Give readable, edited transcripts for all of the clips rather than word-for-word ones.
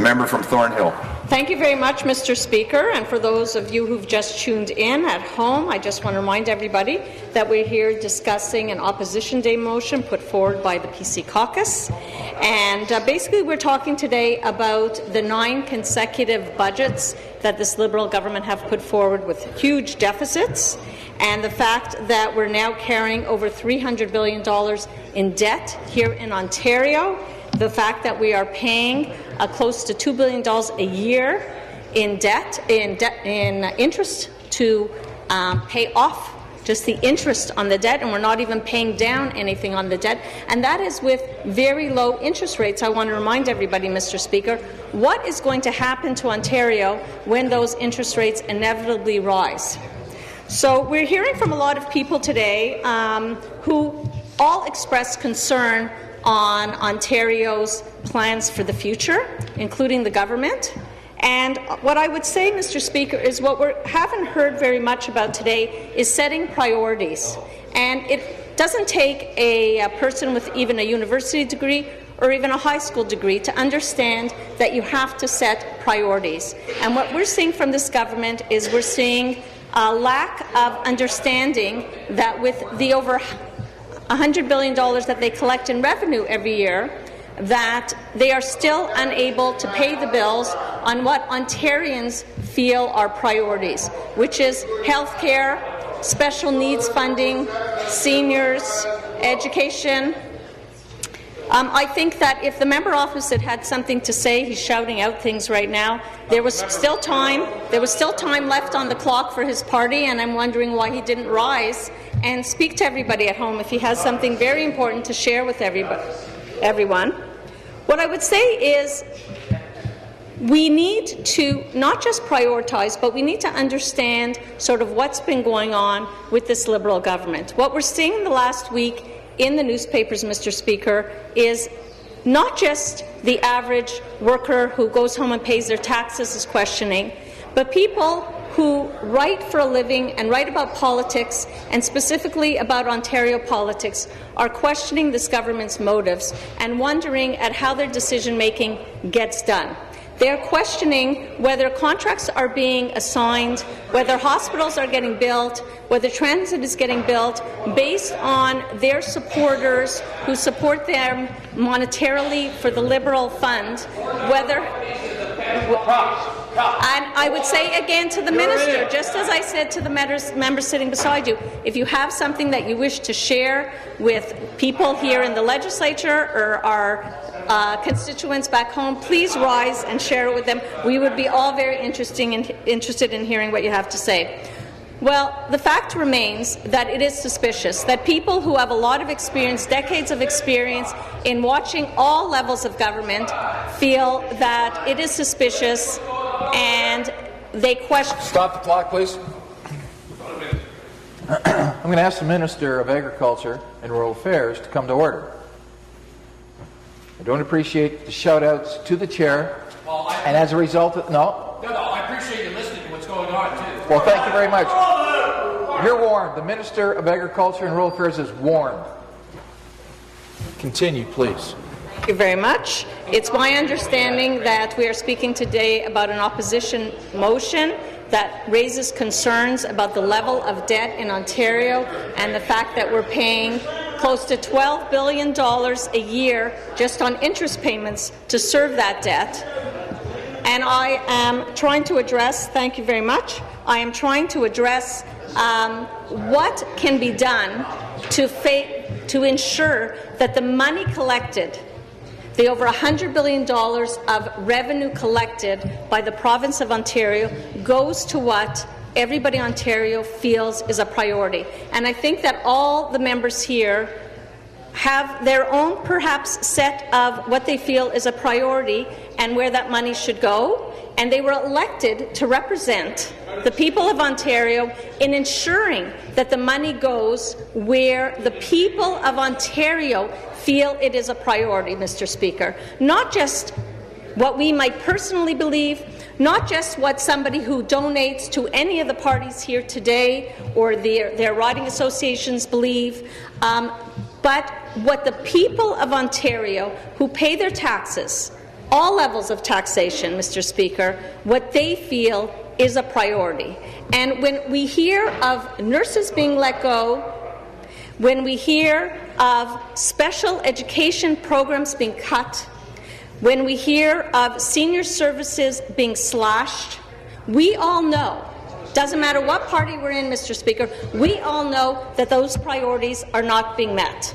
member from Thornhill. Thank you very much, Mr. Speaker. And for those of you who've just tuned in at home, I just want to remind everybody that we're here discussing an Opposition Day motion put forward by the PC caucus. And basically we're talking today about the 9 consecutive budgets that this Liberal government have put forward with huge deficits, and the fact that we're now carrying over $300 billion in debt here in Ontario, the fact that we are paying close to $2 billion a year in interest to pay off just the interest on the debt, and we're not even paying down anything on the debt, and that is with very low interest rates. I want to remind everybody, Mr. Speaker, what is going to happen to Ontario when those interest rates inevitably rise? So we're hearing from a lot of people today who all express concern on Ontario's plans for the future, including the government. And what I would say, Mr. Speaker, is what we haven't heard very much about today is setting priorities. And it doesn't take a person with even a university degree or even a high school degree to understand that you have to set priorities. And what we're seeing from this government is we're seeing a lack of understanding that with the over $100 billion that they collect in revenue every year, that they are still unable to pay the bills on what Ontarians feel are priorities, which is health care, special needs funding, seniors, education. I think that if the member opposite had something to say, he's shouting out things right now. There was still time. There was still time left on the clock for his party, and I'm wondering why he didn't rise and speak to everybody at home if he has something very important to share with everyone. What I would say is we need to not just prioritize, but we need to understand sort of what's been going on with this Liberal government. What we're seeing in the last week in the newspapers, Mr. Speaker, is not just the average worker who goes home and pays their taxes is questioning, but people who write for a living and write about politics, and specifically about Ontario politics, are questioning this government's motives and wondering at how their decision-making gets done. They're questioning whether contracts are being assigned, whether hospitals are getting built, whether transit is getting built based on their supporters who support them monetarily for the Liberal fund, whether... And I would say again to the minister, just as I said to the member sitting beside you, if you have something that you wish to share with people here in the legislature or our constituents back home, please rise and share it with them. We would be all very interested in hearing what you have to say. Well, the fact remains that it is suspicious that people who have a lot of experience, decades of experience in watching all levels of government, feel that it is suspicious and they question... Stop the clock, please. I'm going to ask the Minister of Agriculture and Rural Affairs to come to order. I don't appreciate the shout-outs to the chair, and as a result of... No, I appreciate you listening to what's going on, too. Well, thank you very much. You're warned. The Minister of Agriculture and Rural Affairs is warned. Continue, please. Thank you very much. It's my understanding that we are speaking today about an opposition motion that raises concerns about the level of debt in Ontario and the fact that we're paying close to $12 billion a year just on interest payments to serve that debt. And I am trying to address, thank you very much, I am trying to address what can be done to ensure that the money collected, the over $100 billion of revenue collected by the province of Ontario, goes to what everybody in Ontario feels is a priority. And I think that all the members here have their own, perhaps, set of what they feel is a priority and where that money should go. And they were elected to represent the people of Ontario in ensuring that the money goes where the people of Ontario feel it is a priority, Mr. Speaker. Not just what we might personally believe, not just what somebody who donates to any of the parties here today or their riding associations believe, but what the people of Ontario who pay their taxes, all levels of taxation, Mr. Speaker, what they feel is a priority. And when we hear of nurses being let go, when we hear of special education programs being cut, when we hear of senior services being slashed, we all know, doesn't matter what party we're in, Mr. Speaker, we all know that those priorities are not being met.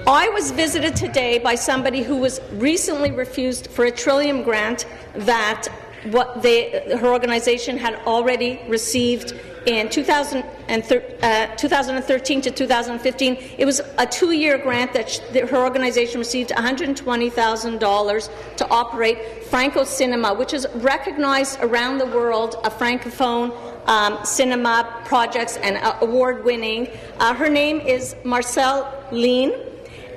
I was visited today by somebody who was recently refused for a Trillium grant that her organization had already received in 2013 to 2015. It was a 2-year grant that her organization received $120,000 to operate Franco Cinema, which is recognized around the world, a Francophone cinema projects and award-winning. Her name is Marcel Lean,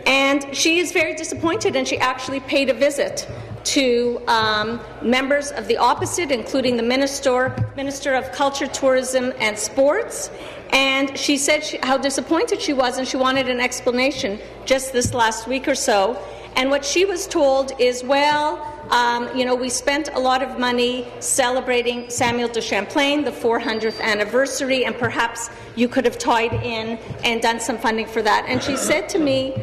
and she is very disappointed, and she actually paid a visit to members of the opposite, including the Minister of Culture, Tourism and Sports, and she said how disappointed she was, and she wanted an explanation just this last week or so. And what she was told is, well, we spent a lot of money celebrating Samuel de Champlain, the 400th anniversary, and perhaps you could have tied in and done some funding for that. And she said to me,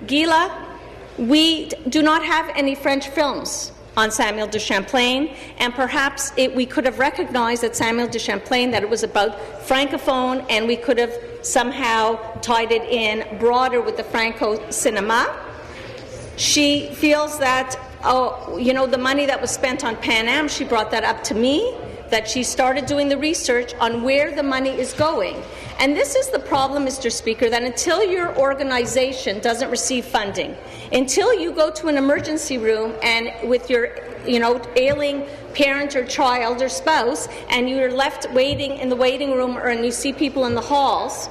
Gila, we do not have any French films on Samuel de Champlain, and perhaps we could have recognized that Samuel de Champlain, that it was about Francophone, and we could have somehow tied it in broader with the Franco cinema. She feels that, the money that was spent on Pan Am, she brought that up to me, that she started doing the research on where the money is going. And this is the problem, Mr. Speaker, that until your organization doesn't receive funding, until you go to an emergency room and with your ailing parent or child or spouse, and you're left waiting in the waiting room and you see people in the halls,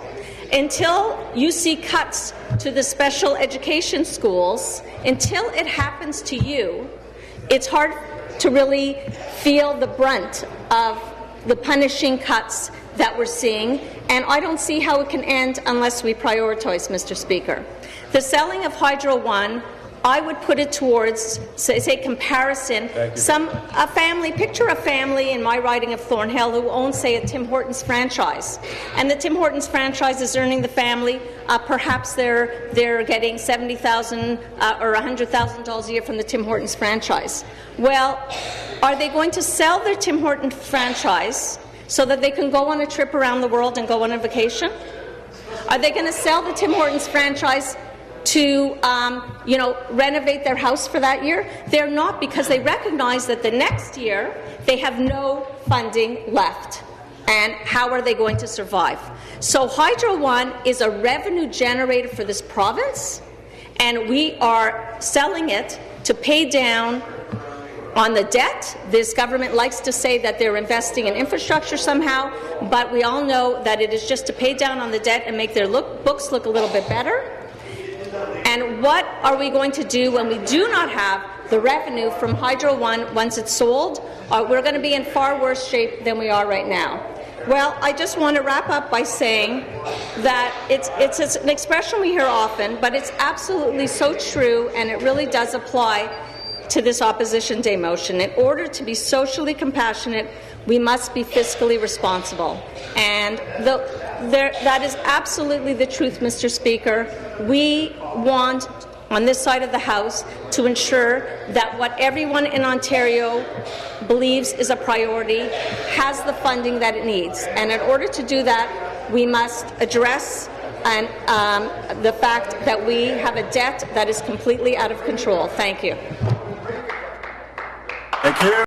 until you see cuts to the special education schools, until it happens to you, it's hard to really feel the brunt of the punishing cuts that we're seeing, and I don't see how it can end unless we prioritize, Mr. Speaker. The selling of Hydro One, I would put it towards, say comparison, picture a family in my riding of Thornhill who owns, say, a Tim Hortons franchise, and the Tim Hortons franchise is earning the family, perhaps they're getting $70,000 or $100,000 a year from the Tim Hortons franchise. Well, are they going to sell their Tim Hortons franchise so that they can go on a trip around the world and go on a vacation? Are they going to sell the Tim Hortons franchise to renovate their house for that year? They're not, because they recognize that the next year they have no funding left. And how are they going to survive? So Hydro One is a revenue generator for this province, and we are selling it to pay down on the debt. This government likes to say that they're investing in infrastructure somehow, but we all know that it is just to pay down on the debt and make their books look a little bit better. And what are we going to do when we do not have the revenue from Hydro One once it's sold? We're going to be in far worse shape than we are right now. Well, I just want to wrap up by saying that it's an expression we hear often, but it's absolutely so true, and it really does apply to this Opposition Day motion. In order to be socially compassionate, we must be fiscally responsible. And that is absolutely the truth, Mr. Speaker. We want, on this side of the House, to ensure that what everyone in Ontario believes is a priority has the funding that it needs. And in order to do that, we must address the fact that we have a debt that is completely out of control. Thank you. Thank you.